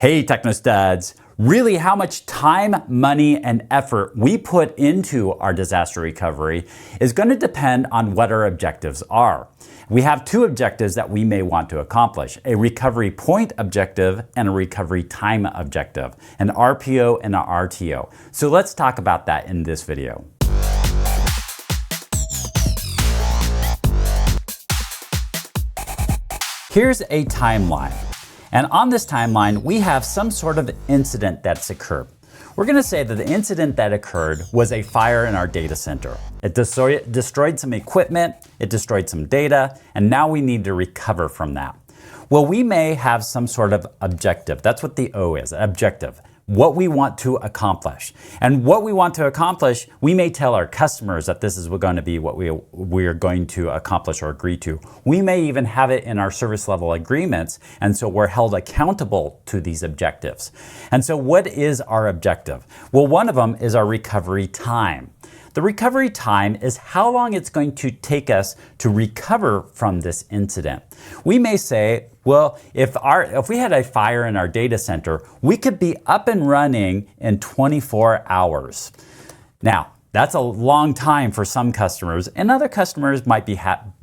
Hey Technostuds! Really, how much time, money, and effort we put into our disaster recovery is going to depend on what our objectives are. We have two objectives that we may want to accomplish: a recovery point objective and a recovery time objective, an RPO and an RTO. So let's talk about that in this video. Here's a timeline. And on this timeline, we have some sort of incident that's occurred. We're going to say that the incident that occurred was a fire in our data center. It destroyed some equipment, it destroyed some data, and now we need to recover from that. Well, we may have some sort of objective. That's what the O is, objective. What we want to accomplish. And what we want to accomplish, we may tell our customers that this is going to be what we are going to accomplish or agree to. We may even have it in our service level agreements, and so we're held accountable to these objectives. And so what is our objective? Well, one of them is our recovery time. The recovery time is how long it's going to take us to recover from this incident. We may say, well, if we had a fire in our data center, we could be up and running in 24 hours. Now, that's a long time for some customers, and other customers might be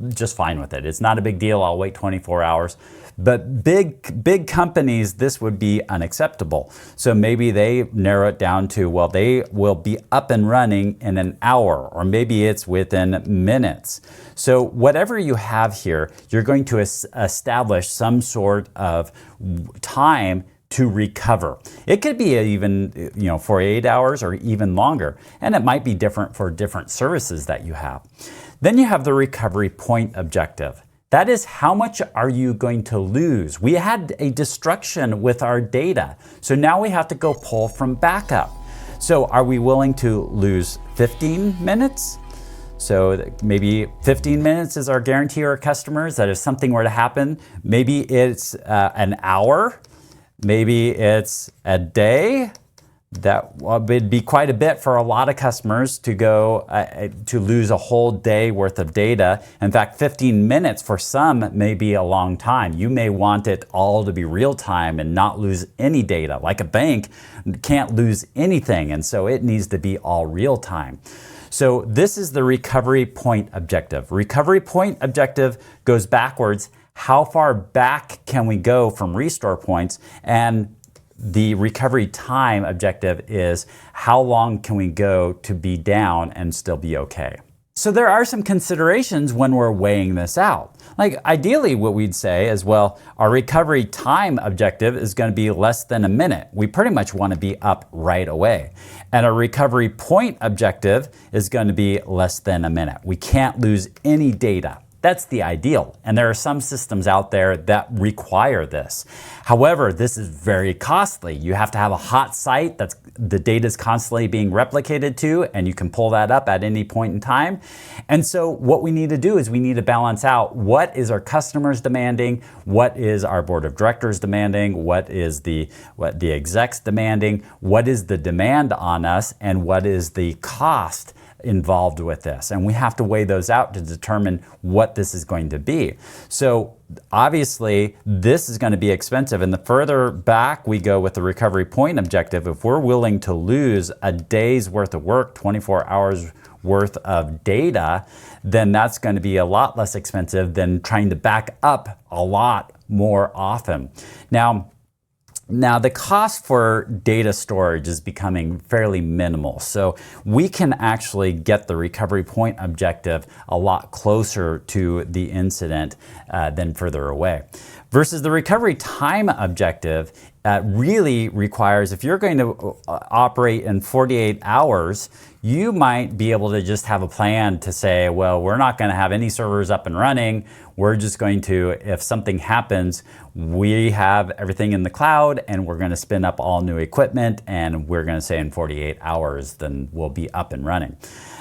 just fine with it. It's not a big deal, I'll wait 24 hours. But big companies, this would be unacceptable. So maybe they narrow it down to, well, they will be up and running in an hour, or maybe it's within minutes. So whatever you have here, you're going to establish some sort of time to recover. It could be even 48 hours or even longer, and it might be different for different services that you have. Then you have the recovery point objective. That is, how much are you going to lose? We had a destruction with our data, so now we have to go pull from backup. So are we willing to lose 15 minutes? So maybe 15 minutes is our guarantee to our customers that if something were to happen, maybe it's an hour, maybe it's a day. That would be quite a bit for a lot of customers to go to lose a whole day worth of data. In fact, 15 minutes for some may be a long time. You may want it all to be real time and not lose any data. Like a bank can't lose anything, and so it needs to be all real time. So this is the recovery point objective. Recovery point objective goes backwards. How far back can we go from restore points? And the recovery time objective is how long can we go to be down and still be okay. So there are some considerations when we're weighing this out. Like ideally what we'd say is, well, our recovery time objective is going to be less than a minute. We pretty much want to be up right away. And our recovery point objective is going to be less than a minute. We can't lose any data. That's the ideal, and there are some systems out there that require this. However, this is very costly. You have to have a hot site that's the data is constantly being replicated to, and you can pull that up at any point in time. And so what we need to do is we need to balance out what is our customers demanding, what is our board of directors demanding, what the execs demanding, what is the demand on us, and what is the cost involved with this. And we have to weigh those out to determine what this is going to be. So obviously this is going to be expensive, and the further back we go with the recovery point objective, if we're willing to lose a day's worth of work, 24 hours worth of data, then that's going to be a lot less expensive than trying to back up a lot more often. Now, the cost for data storage is becoming fairly minimal, so we can actually get the recovery point objective a lot closer to the incident than further away. Versus the recovery time objective really requires, if you're going to operate in 48 hours, you might be able to just have a plan to say, well, we're not going to have any servers up and running. We're just going to, if something happens, we have everything in the cloud and we're going to spin up all new equipment, and we're going to say in 48 hours, then we'll be up and running.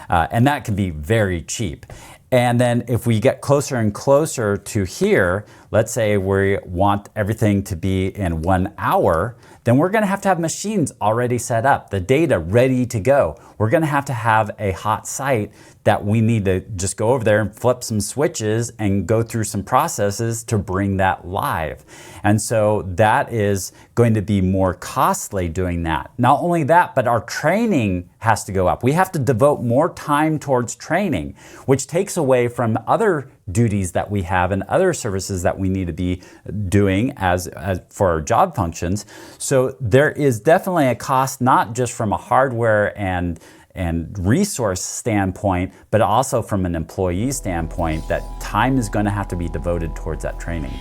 And that can be very cheap. And then if we get closer and closer to here, let's say we want everything to be in 1 hour, then we're gonna have to have machines already set up, the data ready to go. We're gonna have to have a hot site that we need to just go over there and flip some switches and go through some processes to bring that live. And so that is going to be more costly doing that. Not only that, but our training has to go up. We have to devote more time towards training, which takes away from other duties that we have and other services that we need to be doing as for our job functions. So there is definitely a cost, not just from a hardware and resource standpoint, but also from an employee standpoint, that time is going to have to be devoted towards that training.